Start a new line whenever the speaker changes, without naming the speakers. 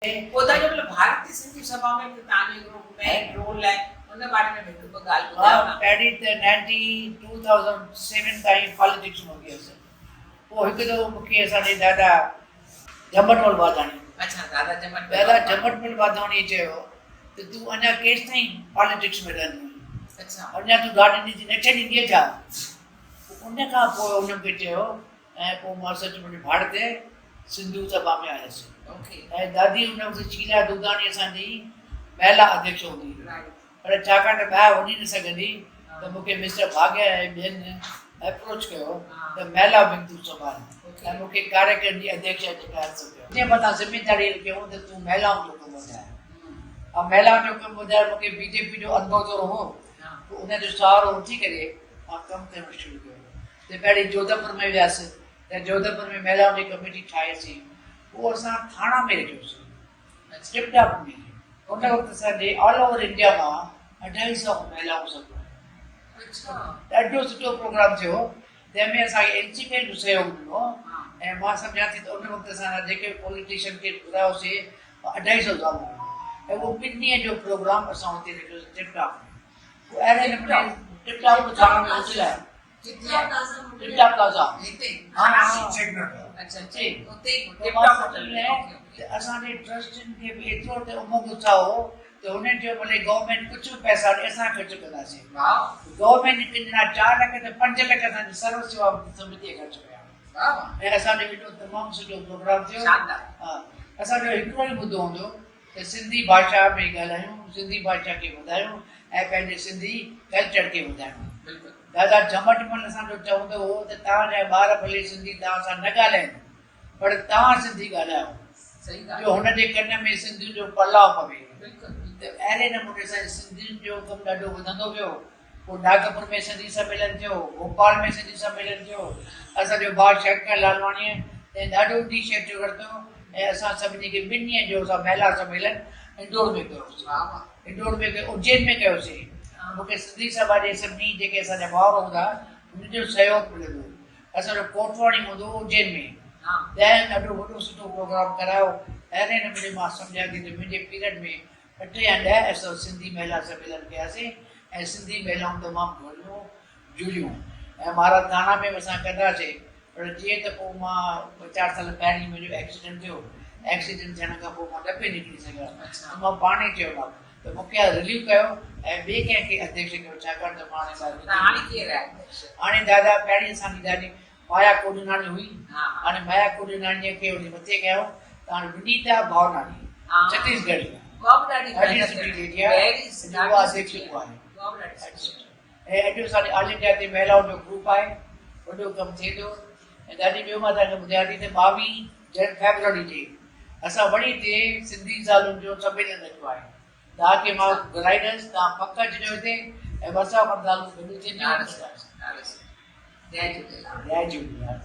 पोइ जो मतलब भारतीय सिंधी सभा में तव्हांजो हिकिड़ो मेन रोल आहे उन बारे में हिकु ॿ ॻाल्हि ॿुधायो न।
पहिरीं त 2007 ताईं पॉलिटिक्स में हुयसि। पोइ हिकु दफ़ो मूंखे असांजे दादा जमटमल वाधाणी वाधाणीअ चयो त तूं अञा केसि ताईं पॉलिटिक्स में रहंदी अञा तूं राजनीति न छॾींदीअ छा। उन खां पोइ उन मूंखे चयो ऐं पोइ मां सचमुच भारत सिंधु सभा में आयसि ऐं दादी उन वक़्तु शीला दुधाणी असांजी महिला अध्यक्ष हूंदी पर छाकाणि त ॿाहिरि वञी न सघंदी त मूंखे मिस्टर भाग्य ऐं ॿियनि अप्रोच कयो त महिला बिंदु सभा ऐं मूंखे कार्यक्रम जी अध्यक्ष जेका जीअं मथां ज़िमेदारी कयूं त तूं महिलाउनि जो कमु वधाए ऐं महिलाउनि जो कमु वधाए मूंखे बीजेपी जो अनुभव थोरो हो उनजो सहारो वठी करे मां कमु करणु शुरू कयो। त पहिरीं जोधपुर में वियासीं त जोधपुर में महिलाउनि जी कमेटी ठाहीसीं। पोइ असां थाणा में रहियोसीं टिपटाप में। उन वक़्तु असांजे ऑल ओवर इंडिया मां 250 महिलाऊं सभु ॾाढो सुठो प्रोग्राम थियो जंहिंमें असांखे एनसीपीएल जो सहयोग मिलियो ऐं मां सम्झां थी त उन वक़्तु असां जेके पॉलिटिशियन खे घुरायोसीं 250 ज़ालूं ऐं उहो 2 ॾींहं जो प्रोग्राम असां हुते रखियोसीं टिपटाप में। पोइ अहिड़े नमूने टिपटाप थाणा में उथिया टिपटाप प्लाज़ा असांजे ट्रस्टियुनि खे बि एतिरो त उमंग उत्साह हो त हुननि जो भले गवर्नमेंट कुझु बि पैसा असां ख़र्चु कंदासीं। गवर्नमेंट ॾिना 4 लख त 5 लख असांजी सर्व सेवा समितीअ ख़र्चु कया ऐं असांजो एॾो तमामु सुठो प्रोग्राम थियो। हा असांजो हिकिड़ो ई मुद्दो हूंदो त सिंधी भाषा में ॻाल्हायूं सिंधी भाषा खे वधायूं ऐं पंहिंजे सिंधी कल्चर खे वधायूं। दादा जमटमल असांजो चवंदो हो त तव्हांजा ॿार भले सिंधी तव्हां सां न ॻाल्हाइनि पर तव्हां सिंधी ॻाल्हायो जो हुनजे कन में सिंधियुनि जो पलाव पवे। त अहिड़े नमूने असांजे सिंधियुनि जो कमु ॾाढो वधंदो वियो। पोइ नागपुर में सिंधी सम्मेलन थियो भोपाल में सिंधी सम्मेलन थियो। असांजो भाउ शंकर लालवाणीअ ऐं ॾाढो इनिशिएटिव वरितो ऐं असां सभिनी खे 2 ॾींहं जो असां महिला सम्मेलन इंदौर में कयोसीं इंदौर में उज्जैन में कयोसीं। मूंखे सिंधी सभा जे सभिनी जेके असांजा भाउर हूंदा हुनजो सहयोग मिलंदो। असांजो कोटवाणी हूंदो उज्जैन में तंहिं ॾाढो वॾो सुठो प्रोग्राम करायो। अहिड़े नमूने मां सम्झां थी त मुंहिंजे पीरियड में 8 या 10 असां सिंधी महिला सम्मेलन कयासीं ऐं सिंधी महिलाऊं तमामु घणियूं जुड़ियूं ऐं महाराज थाणा में असां कंदासीं। पर जीअं त पोइ मां 4 साल पहिरीं मुंहिंजो एक्सीडेंट थियो। एक्सीडेंट थियण खां पोइ मां न पियो निकिरी सघां त मां पाण ई चयो त मूंखे रिलीव कयो ऐं ॿिए कंहिंखे अध्यक्ष कयो छाकाणि त मां हाणे दादा पहिरीं असांजी दादी माया कोडनाणी हुई हाणे माया कोडनाणीअ खे हुन मथे कयो त हाणे विनीता भावनाणी छत्तीसगढ़ ऐं अॼु असांजे ऑल इंडिया ते महिलाउनि जो ग्रुप आहे वॾो कमु थिए थो। ऐं ॾाढी ॿियो मां तव्हांखे ॿुधायां थी त 22 फरवरी ते असां वरी हिते सिंधी ज़ालुनि जो सम्मेलन रखियो आहे। तव्हांखे मां घुराईंदसि तव्हां पक अचिजो हिते ऐं 2 ज़ालूं गॾु थींदियूं। जय झूलेलाल।